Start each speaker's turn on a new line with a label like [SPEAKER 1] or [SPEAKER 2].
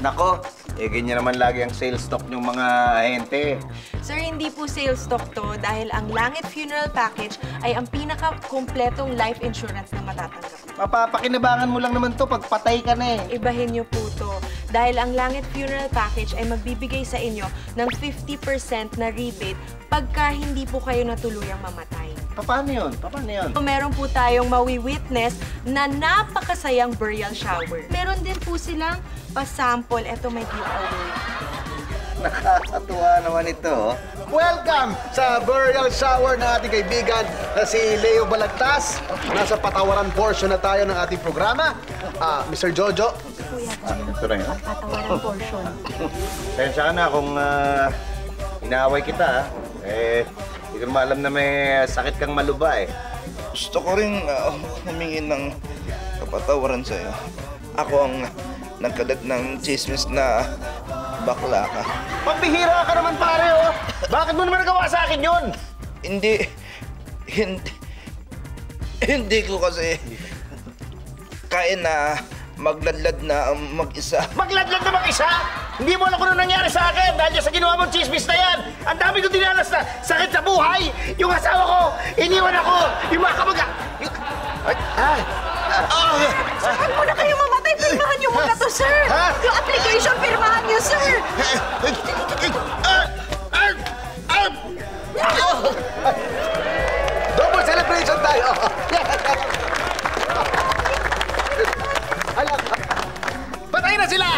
[SPEAKER 1] Nako, ganyan naman lagi ang sales talk ng mga ahente.
[SPEAKER 2] Sir, hindi po sales talk to dahil ang Langit Funeral Package ay ang pinaka-kumpletong life insurance na matatanggap.
[SPEAKER 1] Mapapakinabangan mo lang naman to pag patay ka na eh.
[SPEAKER 2] Ibahin niyo po to dahil ang Langit Funeral Package ay magbibigay sa inyo ng 50% na rebate pagka hindi po kayo natuluyang mamatay.
[SPEAKER 1] Paano yun? Paano yun?
[SPEAKER 2] Meron po tayong mawi-witness na napakasayang burial shower. Meron din po silang pa-sample. Ito may giveaway.
[SPEAKER 1] Nakakatuwa naman ito.
[SPEAKER 3] Welcome sa burial shower ng ating kaibigan na si Leo Balagtas. Nasa patawaran portion na tayo ng ating programa. Mr. Jojo.
[SPEAKER 2] Kuya,
[SPEAKER 1] Ito na yun.
[SPEAKER 2] patawaran portion.
[SPEAKER 1] Sensya ka na kung inaaway kita. Hindi ko naman alam na may sakit kang maluba eh.
[SPEAKER 4] Gusto ko rin humingi ng kapatawaran sa'yo. Ako ang nagkalat ng chismis na bakla ka.
[SPEAKER 1] Pagbihira ka naman pare oh! Bakit mo naman nagawa sa akin yun?
[SPEAKER 4] Hindi ko kasi kaya na magladlad na mag-isa.
[SPEAKER 1] Magladlad na mag-isa? Hindi mo alam kung ano nangyari sa akin dahil sa ginawa mong chismis na yan. Ang dami ko dinanas na sakit sa buhay. Yung asawa ko, iniwan ako. Yung mga kamag...
[SPEAKER 2] Saan mo na kayo mamatay? Pirmahan niyo muna to, sir! Yung application, pirmahan niyo, sir!
[SPEAKER 3] Double celebration tayo. Patay na sila!